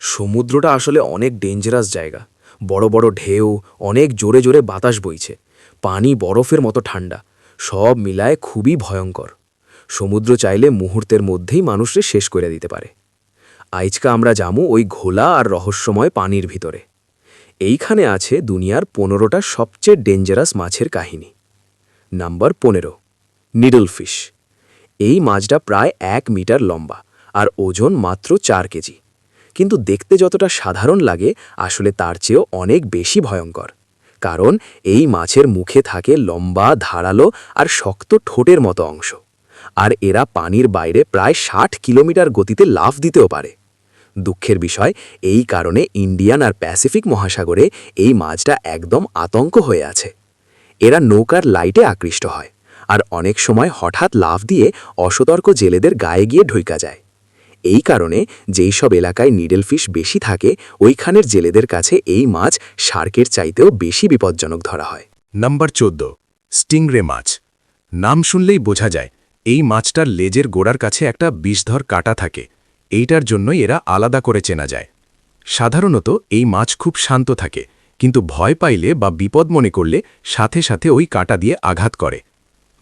সমুদ্রটা আসলে অনেক ডেঞ্জারাস জায়গা। বড় বড় ঢেউ, অনেক জোরে জোরে বাতাস বইছে, পানি বরফের মতো ঠান্ডা, সব মিলায় খুবই ভয়ঙ্কর। সমুদ্র চাইলে মুহূর্তের মধ্যেই মানুষকে শেষ করে দিতে পারে। আজকা আমরা যামু ওই ঘোলা আর রহস্যময় পানির ভিতরে। এইখানে আছে দুনিয়ার 15টা সবচেয়ে ডেঞ্জারাস মাছের কাহিনী। Number 15, needle fish. এই মাছটা প্রায় 1 মিটার লম্বা আর ওজন মাত্র 4 কেজি। কিন্তু দেখতে যতটা সাধারণ লাগে, আসলে তার চেয়েও অনেক বেশি ভয়ঙ্কর। কারণ এই মাছের মুখে থাকে লম্বা, ধারালো আর শক্ত ঠোঁটের মতো অংশ। আর এরা পানির বাইরে প্রায় 60 কিলোমিটার গতিতে লাফ দিতেও পারে। দুঃখের বিষয়, এই কারণে ইন্ডিয়ান আর প্যাসিফিক মহাসাগরে এই মাছটা একদম আতঙ্ক হয়ে আছে। এরা নৌকার লাইটে আকৃষ্ট হয়, আর অনেক সময় হঠাৎ লাফ দিয়ে অসতর্ক জেলেদের গায়ে গিয়ে ঢুইকা যায়। এই কারণে যেই সব এলাকায় নিডল ফিশ বেশি থাকে, ওইখানের জেলেদের কাছে এই মাছ শার্কের চাইতেও বেশি বিপজ্জনক ধরা হয়। নাম্বার 14, স্টিংরে মাছ। নাম শুনলেই বোঝা যায় এই মাছটার লেজের গোড়ার কাছে একটা বিষধর কাঁটা থাকে। এইটার জন্যই এরা আলাদা করে চেনা যায়। সাধারণত এই মাছ খুব শান্ত থাকে, কিন্তু ভয় পাইলে বা বিপদ মনে করলে সাথে সাথে ওই কাঁটা দিয়ে আঘাত করে।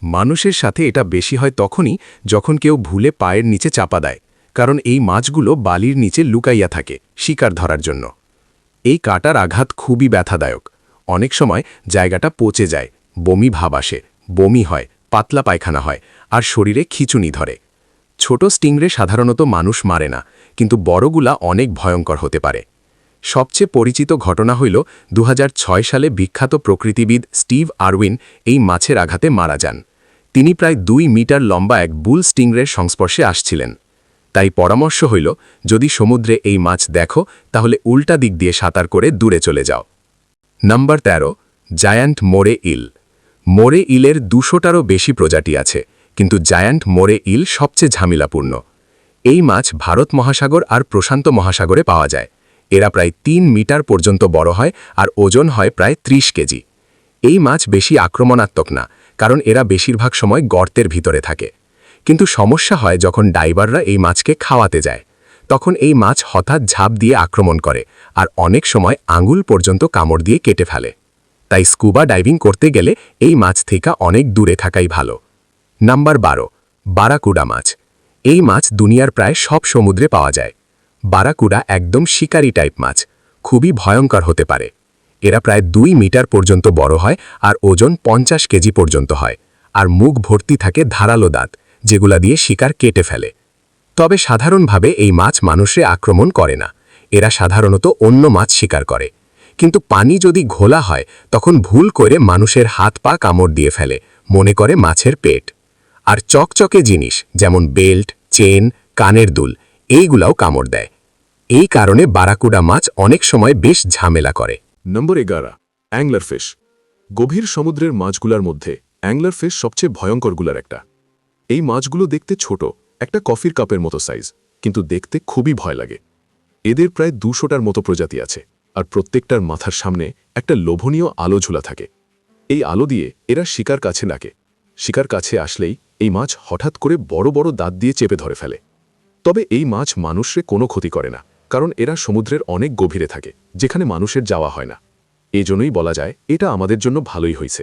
মানুষের সাথে এটা বেশি হয় তখনই যখন কেউ ভুলে পায়ের নিচে চাপা দেয়, কারণ এই মাছগুলো বালির নিচে লুকাইয়া থাকে শিকার ধরার জন্য। এই কাঁটার আঘাত খুবই ব্যথাদায়ক। অনেক সময় জায়গাটা পচে যায়, বমি ভাব আসে, বমি হয়, পাতলা পায়খানা হয়, আর শরীরে খিঁচুনি ধরে। ছোট স্টিংরে সাধারণত মানুষ মারে না, কিন্তু বড়গুলা অনেক ভয়ঙ্কর হতে পারে। সবচেয়ে পরিচিত ঘটনা হইল 2006 সালে বিখ্যাত প্রকৃতিবিদ স্টিভ আরউইন এই মাছের আঘাতে মারা যান। তিনি প্রায় 2 মিটার লম্বা এক বুল স্টিংরের সংস্পর্শে আসছিলেন। তাই পরামর্শ হইল, যদি সমুদ্রে এই মাছ দেখো তাহলে উল্টা দিক দিয়ে সাঁতার করে দূরে চলে যাও। নাম্বার 13, জায়ান্ট মোরে ইল। মোরে ইলের 200টারও বেশি প্রজাতি আছে, কিন্তু জায়ান্ট মোরে ইল সবচেয়ে ঝামেলাপূর্ণ। এই মাছ ভারত মহাসাগর আর প্রশান্ত মহাসাগরে পাওয়া যায়। এরা প্রায় 3 মিটার পর্যন্ত বড় হয় আর ওজন হয় প্রায় 30 কেজি। এই মাছ বেশি আক্রমণাত্মক না, কারণ এরা বেশিরভাগ সময় গর্তের ভিতরে থাকে। কিন্তু সমস্যা হয় যখন ডাইভাররা এই মাছকে খাওয়াতে যায়। তখন এই মাছ হঠাৎ ঝাঁপ দিয়ে আক্রমণ করে, আর অনেক সময় আঙুল পর্যন্ত কামড় দিয়ে কেটে ফেলে। তাই স্কুবা ডাইভিং করতে গেলে এই মাছ থেকে অনেক দূরে থাকাই ভালো। নাম্বার 12, বারাকুডা মাছ। এই মাছ দুনিয়ার প্রায় সব সমুদ্রে পাওয়া যায়। বারাকুডা একদম শিকারি টাইপ মাছ, খুবই ভয়ঙ্কর হতে পারে। এরা প্রায় 2 মিটার পর্যন্ত বড় হয় আর ওজন 50 কেজি পর্যন্ত হয়, আর মুখ ভর্তি থাকে ধারালো দাঁত, যেগুলা দিয়ে শিকার কেটে ফেলে। তবে সাধারণভাবে এই মাছ মানুষে আক্রমণ করে না। এরা সাধারণত অন্য মাছ শিকার করে। কিন্তু পানি যদি ঘোলা হয়, তখন ভুল করে মানুষের হাত পা কামড় দিয়ে ফেলে, মনে করে মাছের পেট। আর চকচকে জিনিস যেমন বেল্ট, চেন, কানের দুল, এইগুলাও কামড় দেয়। এই কারণে বারাকুডা মাছ অনেক সময় বেশ ঝামেলা করে। নম্বর 11, অ্যাংলার ফিশ। গভীর সমুদ্রের মাছগুলার মধ্যে অ্যাংলার ফিশ সবচেয়ে ভয়ঙ্করগুলার একটা। এই মাছগুলো দেখতে ছোট, একটা কফির কাপের মতো সাইজ, কিন্তু দেখতে খুবই ভয় লাগে। এদের প্রায় 200টার মতো প্রজাতি আছে, আর প্রত্যেকটার মাথার সামনে একটা লোভনীয় আলো ঝুলা থাকে। এই আলো দিয়ে এরা শিকার কাছে ডাকে। শিকার কাছে আসলেই এই মাছ হঠাৎ করে বড় বড় দাঁত দিয়ে চেপে ধরে ফেলে। তবে এই মাছ মানুষরে কোনো ক্ষতি করে না, কারণ এরা সমুদ্রের অনেক গভীরে থাকে, যেখানে মানুষের যাওয়া হয় না। এই জন্যই বলা যায় এটা আমাদের জন্য ভালোই হয়েছে।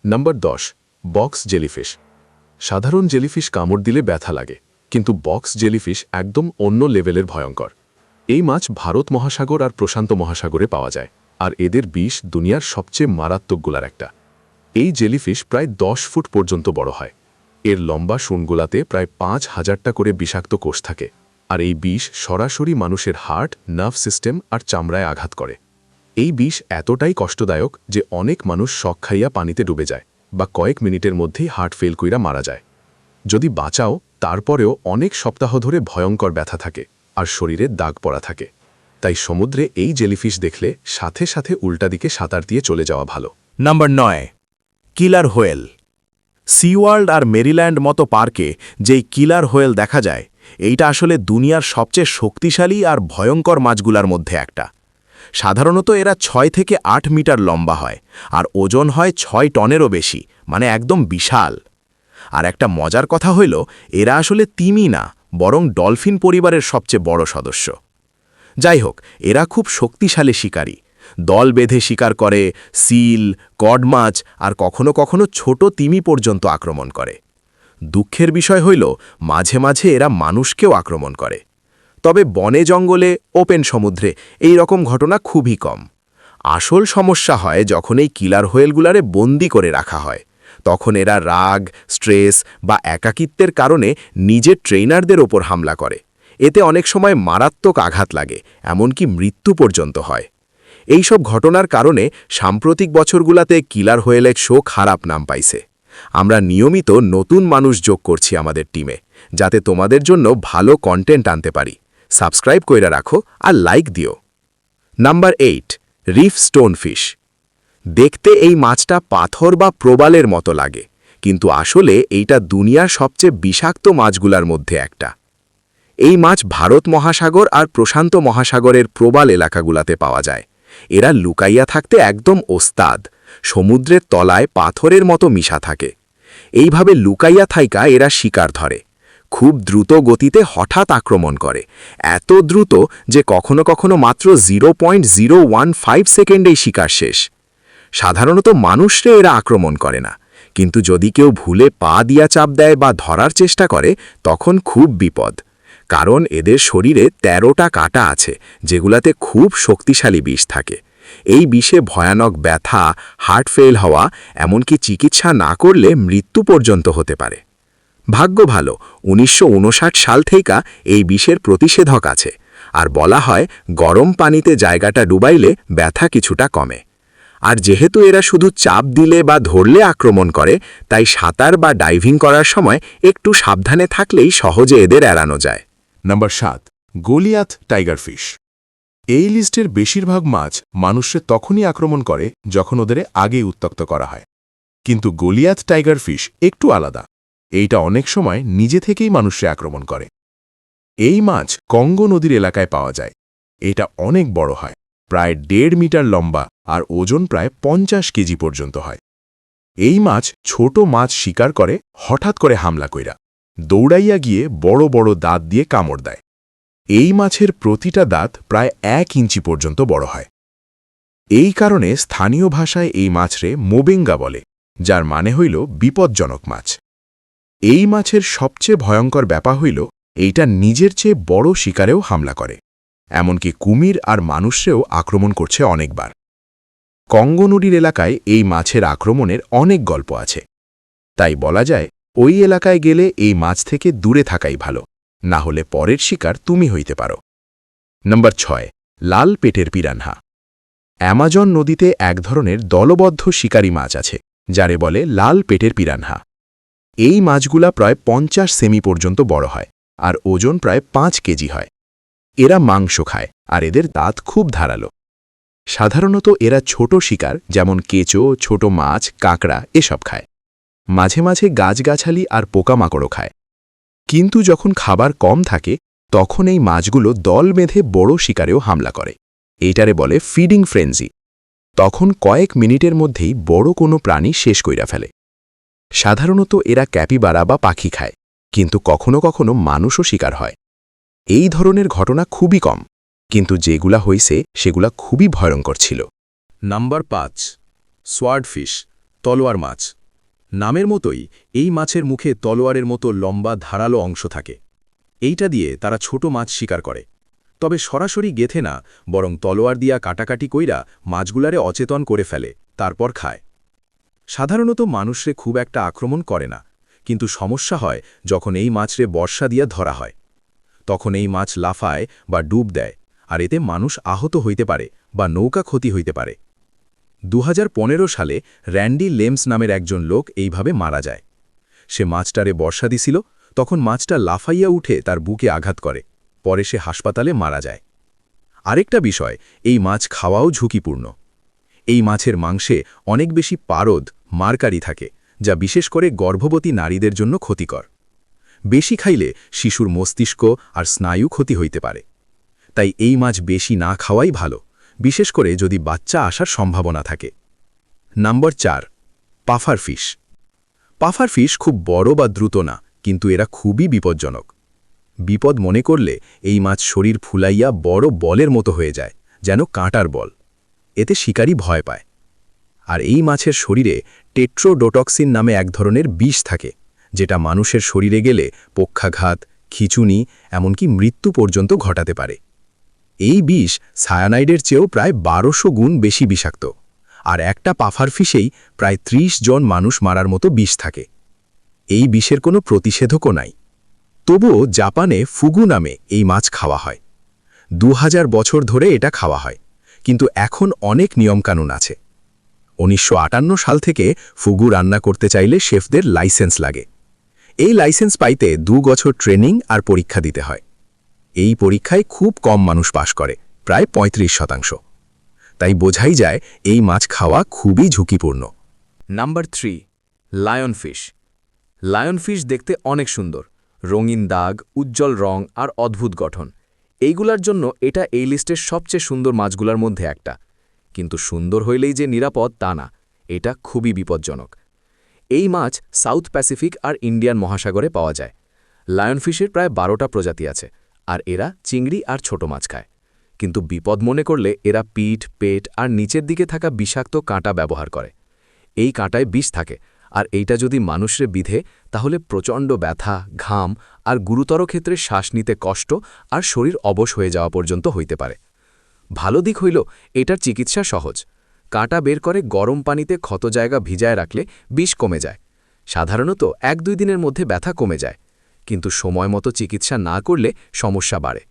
Number 10, box jellyfish. সাধারণ জেলিফিশ কামড় দিলে ব্যথা লাগে, কিন্তু বক্স জেলিফিশ একদম অন্য লেভেলের ভয়ঙ্কর। এই মাছ ভারত মহাসাগর আর প্রশান্ত মহাসাগরে পাওয়া যায়, আর এদের বিষ দুনিয়ার সবচেয়ে মারাত্মকগুলার একটা। এই জেলিফিশ প্রায় 10 ফুট পর্যন্ত বড় হয়। এর লম্বা শুনগুলাতে প্রায় 5000টা করে বিষাক্ত কোষ থাকে, আর এই বিষ সরাসরি মানুষের হার্ট, নার্ভ সিস্টেম আর চামড়ায় আঘাত করে। এই বিষ এতটাই কষ্টদায়ক যে অনেক মানুষ শক খাইয়া পানিতে ডুবে যায়, বা কয়েক মিনিটের মধ্যেই হার্ট ফেল কইরা মারা যায়। যদি বাঁচাও, তারপরেও অনেক সপ্তাহ ধরে ভয়ঙ্কর ব্যথা থাকে আর শরীরে দাগ পড়া থাকে। তাই সমুদ্রে এই জেলিফিশ দেখলে সাথে সাথে উল্টা দিকে সাঁতার দিয়ে চলে যাওয়া ভালো। নাম্বার 9, কিলার হোয়েল। সিওয়ার্ল্ড আর মেরিল্যান্ড মতো পার্কে যেই কিলার হোয়েল দেখা যায়, এইটা আসলে দুনিয়ার সবচেয়ে শক্তিশালী আর ভয়ঙ্কর মাছগুলার মধ্যে একটা। সাধারণত এরা 6 থেকে 8 মিটার লম্বা হয়, আর ওজন হয় 6 টনেরও বেশি, মানে একদম বিশাল। আর একটা মজার কথা হইল, এরা আসলে তিমি না, বরং ডলফিন পরিবারের সবচেয়ে বড় সদস্য। যাই হোক, এরা খুব শক্তিশালী শিকারী। দল বেঁধে শিকার করে, সিল, কড মাছ আর কখনো কখনো ছোট তিমি পর্যন্ত আক্রমণ করে। দুঃখের বিষয় হইল মাঝে মাঝে এরা মানুষকেও আক্রমণ করে। তবে বনে জঙ্গলে, ওপেন সমুদ্রে এই রকম ঘটনা খুবই কম। আসল সমস্যা হয় যখন এই কিলার হোয়েলগুলারে বন্দি করে রাখা হয়। তখন এরা রাগ, স্ট্রেস বা একাকিত্বের কারণে নিজের ট্রেইনারদের ওপর হামলা করে। এতে অনেক সময় মারাত্মক আঘাত লাগে, এমনকি মৃত্যু পর্যন্ত হয়। এই সব ঘটনার কারণে সাম্প্রতিক বছরগুলাতে কিলার হোয়েলের শো খারাপ নাম পাইছে। আমরা নিয়মিত নতুন মানুষ যোগ করছি আমাদের টিমে, যাতে তোমাদের জন্য ভালো কন্টেন্ট আনতে পারি। সাবস্ক্রাইব কইরা রাখো আর লাইক দিও। Number 8, reef stonefish. দেখতে এই মাছটা পাথর বা প্রবালের মতো লাগে, কিন্তু আসলে এইটা দুনিয়ার সবচেয়ে বিষাক্ত মাছগুলার মধ্যে একটা। এই মাছ ভারত মহাসাগর আর প্রশান্ত মহাসাগরের প্রবাল এলাকাগুলাতে পাওয়া যায়। এরা লুকাইয়া থাকতে একদম ওস্তাদ, সমুদ্রের তলায় পাথরের মতো মিশা থাকে। এইভাবে লুকাইয়া থাইকা এরা শিকার ধরে। খুব দ্রুত গতিতে হঠাৎ আক্রমণ করে, এত দ্রুত যে কখনো কখনো মাত্র 0.015 সেকেন্ডেই শিকার শেষ। সাধারণত মানুষরে এরা আক্রমণ করে না, কিন্তু যদি কেউ ভুলে পা দিয়া চাপ দেয় বা ধরার চেষ্টা করে তখন খুব বিপদ। কারণ এদের শরীরে 13টা কাঁটা আছে, যেগুলাতে খুব শক্তিশালী বিষ থাকে। এই বিষে ভয়ানক ব্যথা, হার্ট ফেল হওয়া, এমনকি চিকিৎসা না করলে মৃত্যু পর্যন্ত হতে পারে। ভাগ্য ভালো, 1959 সাল থেকে এই বিষের প্রতিষেধক আছে, আর বলা হয় গরম পানিতে জায়গাটা ডুবাইলে ব্যথা কিছুটা কমে। আর যেহেতু এরা শুধু চাপ দিলে বা ধরলে আক্রমণ করে, তাই সাঁতার বা ডাইভিং করার সময় একটু সাবধানে থাকলেই সহজে এদের এড়ানো যায়। Number 7, Goliath tigerfish. এই লিস্টের বেশিরভাগ মাছ মানুষের তখনই আক্রমণ করে যখন ওদের আগেই উত্ত্যক্ত করা হয়। কিন্তু গোলিয়াথ টাইগারফিশ একটু আলাদা। এইটা অনেক সময় নিজে থেকেই মানুষে আক্রমণ করে। এই মাছ কঙ্গো নদীর এলাকায় পাওয়া যায়। এটা অনেক বড় হয়, প্রায় 1.5 মিটার লম্বা আর ওজন প্রায় 50 কেজি পর্যন্ত হয়। এই মাছ ছোট মাছ শিকার করে হঠাৎ করে হামলা কইরা, দৌড়াইয়া গিয়ে বড় বড় দাঁত দিয়ে কামড় দেয়। এই মাছের প্রতিটা দাঁত প্রায় 1 ইঞ্চি পর্যন্ত বড় হয়। এই কারণে স্থানীয় ভাষায় এই মাছরে মোবেঙ্গা বলে, যার মানে হইল বিপজ্জনক মাছ। এই মাছের সবচেয়ে ভয়ঙ্কর ব্যাপার হইল এইটা নিজের চেয়ে বড় শিকারেও হামলা করে, এমনকি কুমির আর মানুষরেও আক্রমণ করছে অনেকবার। কঙ্গো নদীর এলাকায় এই মাছের আক্রমণের অনেক গল্প আছে। তাই বলা যায় ওই এলাকায় গেলে এই মাছ থেকে দূরে থাকাই ভালো, না হলে পরের শিকার তুমি হইতে পারো। নাম্বার 6, লাল পেটের পিরানহা। অ্যামাজন নদীতে এক ধরনের দলবদ্ধ শিকারী মাছ আছে, যারে বলে লাল পেটের পিরানহা। এই মাছগুলা প্রায় 50 সেমি পর্যন্ত বড় হয় আর ওজন প্রায় 5 কেজি হয়। এরা মাংস খায় আর এদের দাঁত খুব ধারালো। সাধারণত এরা ছোট শিকার যেমন কেঁচো, ছোট মাছ, কাঁকড়া এসব খায়। মাঝে মাঝে গাছগাছালি আর পোকামাকড়ও খায়। কিন্তু যখন খাবার কম থাকে তখন এই মাছগুলো দল বেঁধে বড় শিকারেও হামলা করে। এইটারে বলে ফিডিং ফ্রেঞ্জি। তখন কয়েক মিনিটের মধ্যেই বড় কোনো প্রাণী শেষ কইরা ফেলে। সাধারণত এরা ক্যাপিবারা বা পাখি খায়, কিন্তু কখনো কখনো মানুষও শিকার হয়। এই ধরনের ঘটনা খুবই কম, কিন্তু যেগুলা হইছে সেগুলা খুবই ভয়ঙ্কর ছিল। নাম্বার 5, সোয়ার্ডফিশ, তলোয়ার মাছ। নামের মতোই এই মাছের মুখে তলোয়ারের মতো লম্বা ধারালো অংশ থাকে। এইটা দিয়ে তারা ছোট মাছ শিকার করে, তবে সরাসরি গেথে না, বরং তলোয়ার দিয়া কাটাকাটি কইরা মাছগুলারে অচেতন করে ফেলে, তারপর খায়। সাধারণত মানুষরে খুব একটা আক্রমণ করে না, কিন্তু সমস্যা হয় যখন এই মাছরে বর্ষা দিয়া ধরা হয়। তখন এই মাছ লাফায় বা ডুব দেয়, আর এতে মানুষ আহত হইতে পারে বা নৌকা ক্ষতি হইতে পারে। 2015 সালে র্যান্ডি লেমস নামের একজন লোক এইভাবে মারা যায়। সে মাছটারে বর্ষা দিছিল, তখন মাছটা লাফাইয়া উঠে তার বুকে আঘাত করে, পরে সে হাসপাতালে মারা যায়। আরেকটা বিষয়, এই মাছ খাওয়াও ঝুঁকিপূর্ণ। এই মাছের মাংসে অনেক বেশি পারদ, মারকারি থাকে, যা বিশেষ করে গর্ভবতী নারীদের জন্য ক্ষতিকর। বেশি খাইলে শিশুর মস্তিষ্ক আর স্নায়ু ক্ষতি হইতে পারে। তাই এই মাছ বেশি না খাওয়াই ভালো, বিশেষ করে যদি বাচ্চা আসার সম্ভাবনা থাকে। Number 4, puffer fish. Puffer fish খুব বড় বা দ্রুত না, কিন্তু এরা খুবই বিপজ্জনক। বিপদ মনে করলে এই মাছ শরীর ফুলাইয়া বড় বলের মতো হয়ে যায়, যেন কাঁটার বল। এতে শিকারী ভয় পায়। আর এই মাছের শরীরে টেট্রোডোটক্সিন নামে এক ধরনের বিষ থাকে, যেটা মানুষের শরীরে গেলে পক্ষাঘাত, খিঁচুনি, এমনকি মৃত্যু পর্যন্ত ঘটাতে পারে। এই বিষ সায়ানাইডের চেয়েও প্রায় 1200 গুণ বেশি বিষাক্ত, আর একটা পাফার ফিশেই প্রায় 30 জন মানুষ মারার মতো বিষ থাকে। এই বিষের কোনো প্রতিষেধকও নাই। তবুও জাপানে ফুগু নামে এই মাছ খাওয়া হয়। 2000 বছর ধরে এটা খাওয়া হয়, কিন্তু এখন অনেক নিয়মকানুন আছে। 1958 সাল থেকে ফুগু রান্না করতে চাইলে শেফদের লাইসেন্স লাগে। এই লাইসেন্স পাইতে 2 বছর ট্রেনিং আর পরীক্ষা দিতে হয়। এই পরীক্ষায় খুব কম মানুষ পাশ করে, প্রায় 35%। তাই বোঝাই যায় এই মাছ খাওয়া খুবই ঝুঁকিপূর্ণ। Number 3, lionfish. লায়নফিশ দেখতে অনেক সুন্দর, রঙিন দাগ, উজ্জ্বল রং আর অদ্ভুত গঠন। এইগুলার জন্য এটা এই লিস্টের সবচেয়ে সুন্দর মাছগুলোর মধ্যে একটা। কিন্তু সুন্দর হইলেই যে নিরাপদ তা না, এটা খুবই বিপজ্জনক। এই মাছ সাউথ প্যাসিফিক আর ইন্ডিয়ান মহাসাগরে পাওয়া যায়। লায়নফিশের প্রায় 12টা প্রজাতি আছে, আর এরা চিংড়ি আর ছোট মাছ খায়। কিন্তু বিপদ মনে করলে এরা পিঠ, পেট আর নিচের দিকে থাকা বিষাক্ত কাঁটা ব্যবহার করে। এই কাঁটায় বিষ থাকে, আর এইটা যদি মানুষরে বিধে তাহলে প্রচণ্ড ব্যথা, ঘাম আর গুরুতর ক্ষেত্রে শ্বাস নিতে কষ্ট আর শরীর অবশ হয়ে যাওয়া পর্যন্ত হইতে পারে। ভালো দিক হইল এটার চিকিৎসা সহজ। কাঁটা বের করে গরম পানিতে ক্ষত জায়গা ভিজায় রাখলে বিষ কমে যায়। সাধারণত 1-2 দিনের মধ্যে ব্যথা কমে যায়, কিন্তু সময় মতো চিকিৎসা না করলে সমস্যা বাড়ে।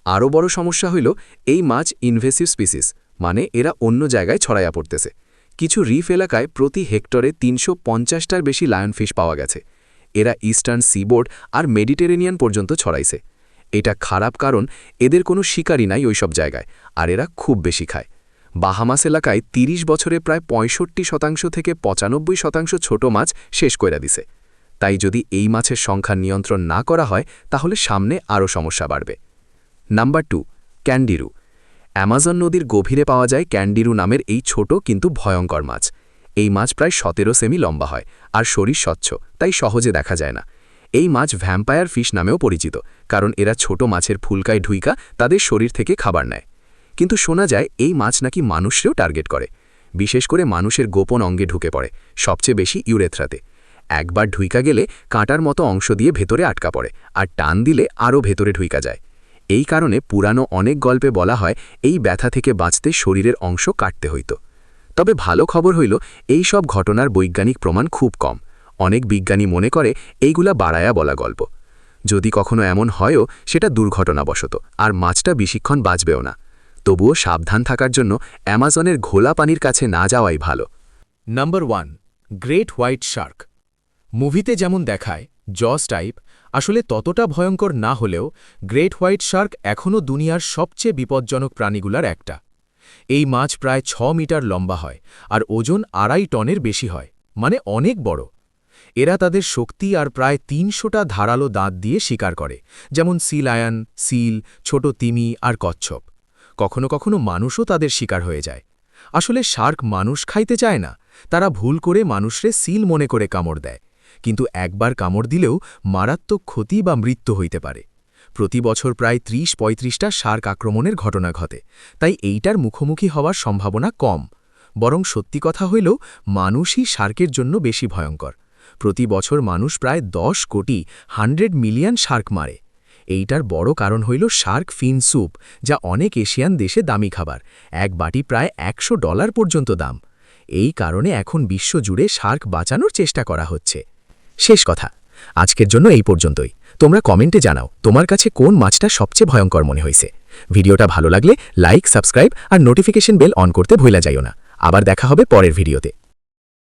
আরও বড় সমস্যা হইল এই মাছ ইনভেসিভ স্পিসিস, মানে এরা অন্য জায়গায় ছড়াইয়া পড়তেছে। কিছু রিফ এলাকায় প্রতি হেক্টরে 350টার বেশি লায়নফিশ পাওয়া গেছে। এরা ইস্টার্ন সিবোর্ড আর মেডিটেরেনিয়ান পর্যন্ত ছড়াইছে। এটা খারাপ, কারণ এদের কোনো শিকারই নাই ওইসব জায়গায়, আর এরা খুব বেশি খায়। বাহামাস এলাকায় 30 বছরে প্রায় 65% থেকে 95% ছোট মাছ শেষ কইরা দিছে। তাই যদি এই মাছের সংখ্যা নিয়ন্ত্রণ না করা হয় তাহলে সামনে আরও সমস্যা বাড়বে। নাম্বার 2, ক্যান্ডিরু। অ্যামাজন নদীর গভীরে পাওয়া যায় ক্যান্ডিরু নামের এই ছোট কিন্তু ভয়ঙ্কর মাছ। এই মাছ প্রায় 17 সেমি লম্বা হয়, আর শরীর স্বচ্ছ, তাই সহজে দেখা যায় না। এই মাছ ভ্যাম্পায়ার ফিশ নামেও পরিচিত, কারণ এরা ছোট মাছের ফুলকায় ঢুইকা তাদের শরীর থেকে খাবার নেয়। কিন্তু শোনা যায় এই মাছ নাকি মানুষকেও টার্গেট করে, বিশেষ করে মানুষের গোপন অঙ্গে ঢুকে পড়ে, সবচেয়ে বেশি ইউরেথ্রাতে। একবার ঢুইকা গেলে কাঁটার মতো অংশ দিয়ে ভেতরে আটকা পড়ে, আর টান দিলে আরও ভেতরে ঢুইকা যায়। এই কারণে পুরানো অনেক গল্পে বলা হয় এই ব্যথা থেকে বাঁচতে শরীরের অংশ কাটতে হইত। তবে ভালো খবর হইল এই সব ঘটনার বৈজ্ঞানিক প্রমাণ খুব কম। অনেক বিজ্ঞানী মনে করে এইগুলা বাড়ায়া বলা গল্প। যদি কখনো এমন হয়ও সেটা দুর্ঘটনাবশত, আর মাছটা বেশিক্ষণ বাঁচবেও না। তবুও সাবধান থাকার জন্য অ্যামাজনের ঘোলা পানির কাছে না যাওয়াই ভালো। Number 1, great white Shark. মুভিতে যেমন দেখায় জস টাইপ, আসলে ততটা ভয়ঙ্কর না হলেও গ্রেট হোয়াইট শার্ক এখনও দুনিয়ার সবচেয়ে বিপজ্জনক প্রাণীগুলার একটা। এই মাছ প্রায় 6 মিটার লম্বা হয়, আর ওজন 2.5 টনের বেশি হয়, মানে অনেক বড়। এরা তাদের শক্তি আর প্রায় 300টা ধারালো দাঁত দিয়ে শিকার করে, যেমন সি লায়ন, সিল, ছোট তিমি আর কচ্ছপ। কখনো কখনো মানুষও তাদের শিকার হয়ে যায়। আসলে শার্ক মানুষ খাইতে চায় না, তারা ভুল করে মানুষরে সিল মনে করে কামড় দেয়। কিন্তু একবার কামড় দিলেও মারাত্মক ক্ষতি বা মৃত্যু হইতে পারে। প্রতি বছর প্রায় 30-35টা শার্ক আক্রমণের ঘটনা ঘটে, তাই এইটার মুখোমুখি হওয়ার সম্ভাবনা কম। বরং সত্যি কথা হইলেও মানুষই শার্কের জন্য বেশি ভয়ঙ্কর। প্রতি বছর মানুষ প্রায় 10 কোটি 100 মিলিয়ন শার্ক মারে। এইটার বড় কারণ হইল শার্ক ফিন স্যুপ, যা অনেক এশিয়ান দেশে দামি খাবার। এক বাটি প্রায় $100 পর্যন্ত দাম। এই কারণে এখন বিশ্বজুড়ে শার্ক বাঁচানোর চেষ্টা করা হচ্ছে। শেষ কথা, আজকের জন্য এই পর্যন্তই। তোমরা কমেন্টে জানাও তোমার কাছে কোন মাছটা সবচেয়ে ভয়ঙ্কর মনে হয়েছে। ভিডিওটা ভালো লাগলে লাইক, সাবস্ক্রাইব আর নোটিফিকেশন বেল অন করতে ভুলা যাইও না। আবার দেখা হবে পরের ভিডিওতে।